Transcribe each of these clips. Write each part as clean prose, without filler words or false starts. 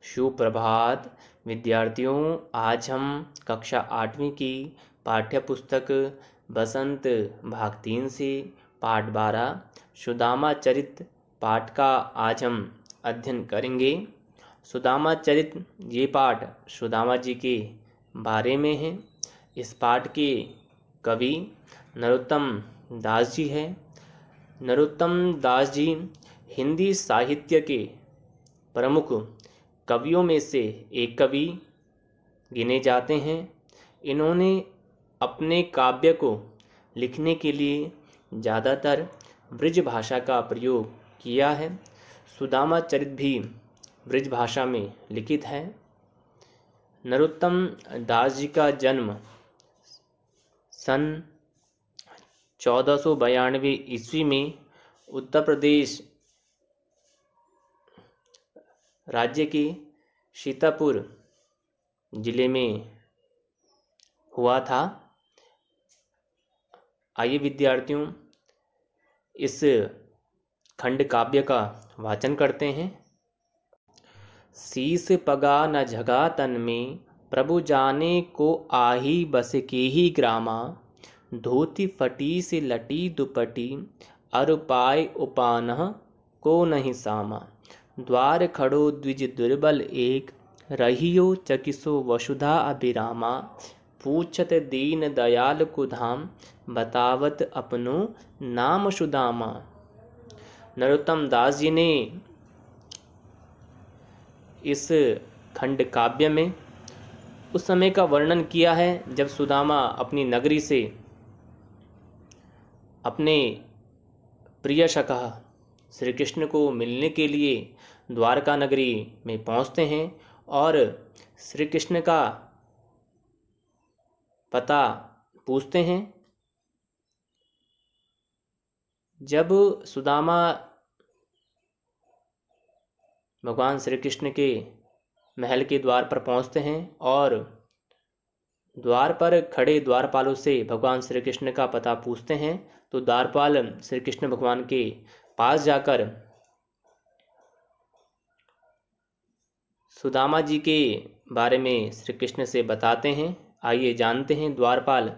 सुप्रभात विद्यार्थियों। आज हम कक्षा 8वीं की पाठ्य पुस्तक बसंत भाग 3 से पाठ 12 सुदामा चरित पाठ का आज हम अध्ययन करेंगे। सुदामा चरित ये पाठ सुदामा जी के बारे में है। इस पाठ के कवि नरोत्तम दास जी हैं। नरोत्तम दास जी हिंदी साहित्य के प्रमुख कवियों में से एक कवि गिने जाते हैं। इन्होंने अपने काव्य को लिखने के लिए ज़्यादातर ब्रज भाषा का प्रयोग किया है। सुदामा चरित भी ब्रज भाषा में लिखित है। नरोत्तम दास जी का जन्म सन 1492 ईस्वी में उत्तर प्रदेश राज्य के सीतापुर जिले में हुआ था। आइए विद्यार्थियों इस खंड काव्य का वाचन करते हैं। शीस पगा न झगा तन में, प्रभु जाने को आही बस के ही ग्रामा। धोती फटी से लटी दुपटी, अरु पाय उपानह को नहीं सामा। द्वार खड़ो द्विज दुर्बल एक, रहियो चकिसो वसुधा अभिरामा। पूछत दीन दयाल को धाम, बतावत अपनो नाम सुदामा। नरोत्तम दास जी ने इस खंड काव्य में उस समय का वर्णन किया है जब सुदामा अपनी नगरी से अपने प्रिय सखा श्री कृष्ण को मिलने के लिए द्वारका नगरी में पहुंचते हैं और श्री कृष्ण का पता पूछते हैं। जब सुदामा भगवान श्री कृष्ण के महल के द्वार पर पहुंचते हैं और द्वार पर खड़े द्वारपालों से भगवान श्री कृष्ण का पता पूछते हैं, तो द्वारपाल श्री कृष्ण भगवान के पास जाकर सुदामा जी के बारे में श्री कृष्ण से बताते हैं। आइए जानते हैं द्वारपाल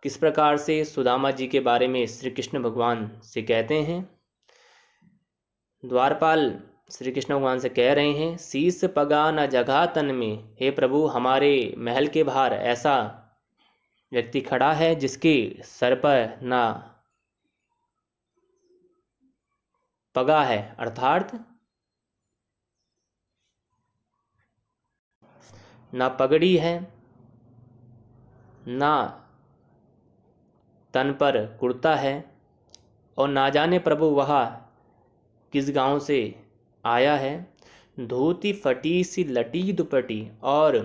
किस प्रकार से सुदामा जी के बारे में श्री कृष्ण भगवान से कहते हैं। द्वारपाल श्री कृष्ण भगवान से कह रहे हैं, शीस पगा न जगह तन में, हे प्रभु हमारे महल के बाहर ऐसा व्यक्ति खड़ा है जिसके सर पर ना पगा है, अर्थात ना पगड़ी है, ना तन पर कुर्ता है, और ना जाने प्रभु वह किस गांव से आया है। धोती फटी सी लटी दुपटी, और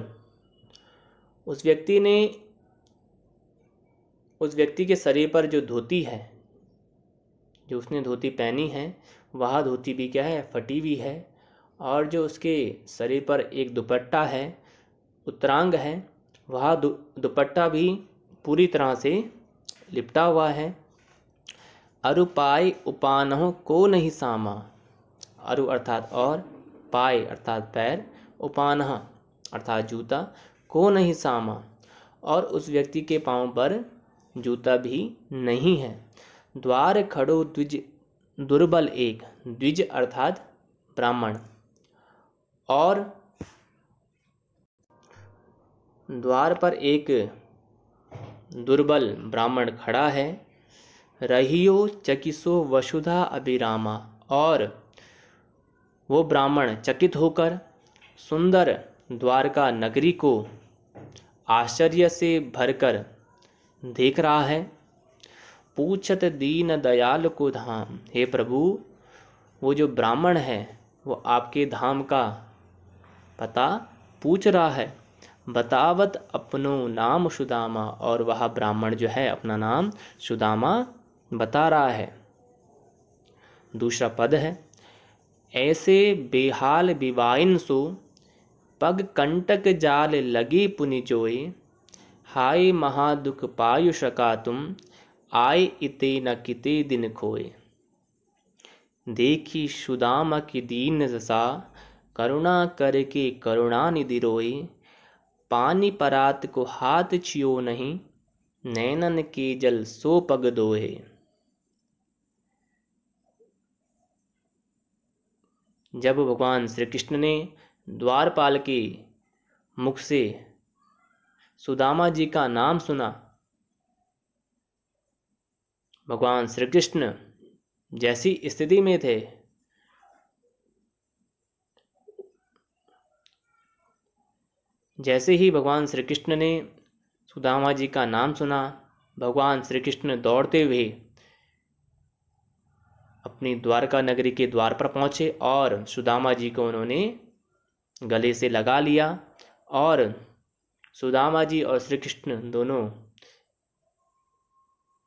उस व्यक्ति के शरीर पर जो धोती है, जो उसने धोती पहनी है, वह धोती भी क्या है, फटी हुई है। और जो उसके शरीर पर एक दुपट्टा है, उत्तरांग है, वह दुपट्टा भी पूरी तरह से लिपटा हुआ है। अरु पाय उपानह को नहीं सामा। अरु अर्थात और, पाय अर्थात पैर, उपानह अर्थात जूता, को नहीं सामा, और उस व्यक्ति के पांव पर जूता भी नहीं है। द्वार खड़ो द्विज दुर्बल एक, द्विज अर्थात ब्राह्मण, और द्वार पर एक दुर्बल ब्राह्मण खड़ा है। रहियो चकिसो वसुधा अभिरामा, और वो ब्राह्मण चकित होकर सुंदर द्वारका नगरी को आश्चर्य से भरकर देख रहा है। पूछत दीन दयाल को धाम, हे प्रभु वो जो ब्राह्मण है वो आपके धाम का पता पूछ रहा है। बतावत अपनो नाम सुदामा, और वह ब्राह्मण जो है अपना नाम सुदामा बता रहा है। दूसरा पद है, ऐसे बेहाल विवाइन सो, पग कंटक जाल लगी पुनि जोए। हाय महादुख पायु शका तुम, आय इते न किते दिन खोए। देखी सुदामा की दीन दशा, करुणा करके करुणा निधि रोए, पानी परात को हाथ छियो नहीं, नैनन के जल सो पग दोहे। जब भगवान श्री कृष्ण ने द्वारपाल के मुख से सुदामा जी का नाम सुना, भगवान श्री कृष्ण जैसी स्थिति में थे, जैसे ही भगवान श्री कृष्ण ने सुदामा जी का नाम सुना, भगवान श्री कृष्ण दौड़ते हुए अपनी द्वारका नगरी के द्वार पर पहुंचे और सुदामा जी को उन्होंने गले से लगा लिया और सुदामा जी और श्री कृष्ण दोनों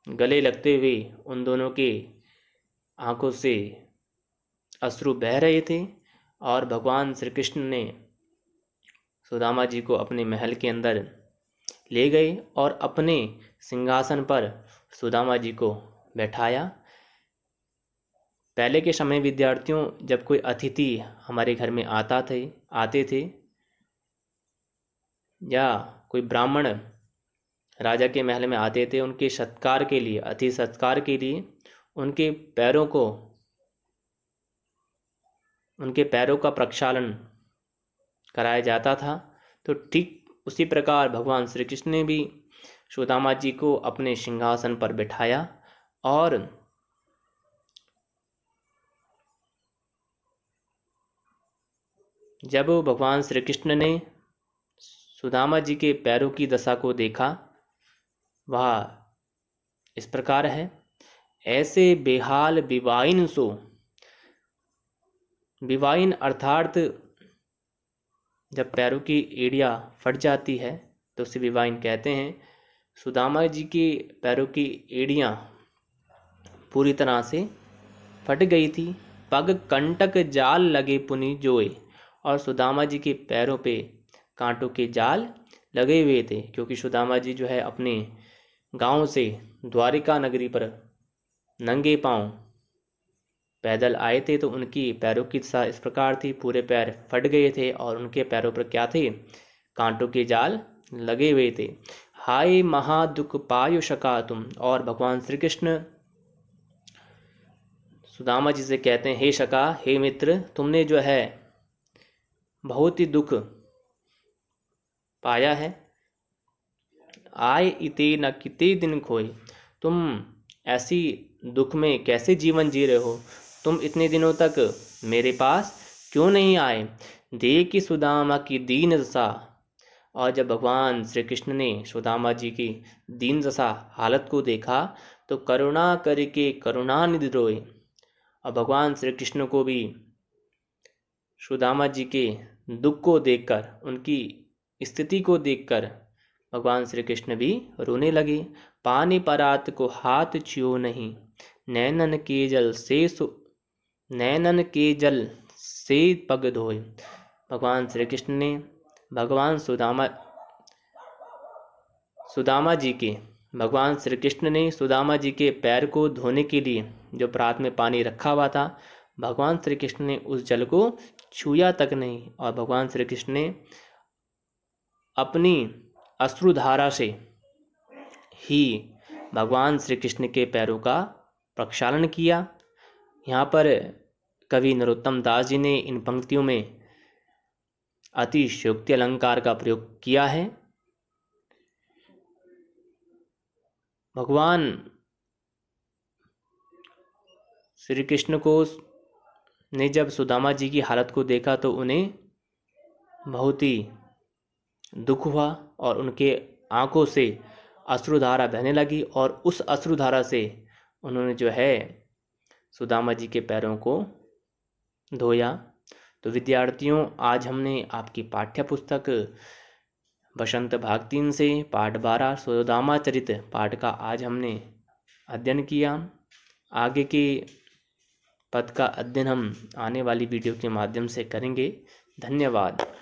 गले लगते हुए उन दोनों के आंखों से अश्रु बह रहे थे और भगवान श्री कृष्ण ने सुदामा जी को अपने महल के अंदर ले गए और अपने सिंहासन पर सुदामा जी को बैठाया। पहले के समय विद्यार्थियों, जब कोई अतिथि हमारे घर में आते थे या कोई ब्राह्मण राजा के महल में आते थे, उनके सत्कार के लिए, अतिथि सत्कार के लिए उनके पैरों का प्रक्षालन कराया जाता था। तो ठीक उसी प्रकार भगवान श्री कृष्ण ने भी सुदामा जी को अपने सिंहासन पर बिठाया और जब भगवान श्री कृष्ण ने सुदामा जी के पैरों की दशा को देखा, वह इस प्रकार है। ऐसे बेहाल विवाइन सो, विवाइन अर्थात जब पैरों की एड़ियाँ फट जाती है तो उसे विवाइन कहते हैं। सुदामा जी के पैरों की एड़ियाँ पूरी तरह से फट गई थी। पग कंटक जाल लगे पुनि जोए, और सुदामा जी के पैरों पे कांटों के जाल लगे हुए थे, क्योंकि सुदामा जी जो है अपने गांव से द्वारिका नगरी पर नंगे पांव पैदल आए थे, तो उनकी पैरों की दशा इस प्रकार थी, पूरे पैर फट गए थे और उनके पैरों पर क्या थे, कांटों के जाल लगे हुए थे। हाय महादुख पायो शका तुम, और भगवान श्री कृष्ण सुदामा जी से कहते हैं, हे शका, हे मित्र, तुमने जो है बहुत ही दुख पाया है। आय इते न किते दिन खोए, तुम ऐसी दुख में कैसे जीवन जी रहे हो, तुम इतने दिनों तक मेरे पास क्यों नहीं आए। देखी सुदामा की दीन दशा, और जब भगवान श्री कृष्ण ने सुदामा जी की दीन दशा हालत को देखा तो करुणा करके करुणा निधि रोए, और भगवान श्री कृष्ण को भी सुदामा जी के दुख को देखकर, उनकी स्थिति को देखकर भगवान श्री कृष्ण भी रोने लगे। पानी परात को हाथ छियो नहीं, नैनन के जल से पग धोए। भगवान श्री कृष्ण ने भगवान श्री कृष्ण ने सुदामा जी के पैर को धोने के लिए जो प्रात में पानी रखा हुआ था, भगवान श्री कृष्ण ने उस जल को छुआ तक नहीं, और भगवान श्री कृष्ण ने अपनी अश्रुधारा से ही भगवान श्री कृष्ण के पैरों का प्रक्षालन किया। यहाँ पर कवि नरोत्तम दास जी ने इन पंक्तियों में अतिशयोक्ति अलंकार का प्रयोग किया है। भगवान श्री कृष्ण को ने जब सुदामा जी की हालत को देखा तो उन्हें बहुत ही दुख हुआ और उनके आंखों से अश्रुधारा बहने लगी, और उस अश्रुधारा से उन्होंने जो है सुदामा जी के पैरों को धोया। तो विद्यार्थियों, आज हमने आपकी पाठ्य पुस्तक बसंत भाग 3 से पाठ 12 सुदामा चरित पाठ का आज हमने अध्ययन किया। आगे के पद का अध्ययन हम आने वाली वीडियो के माध्यम से करेंगे। धन्यवाद।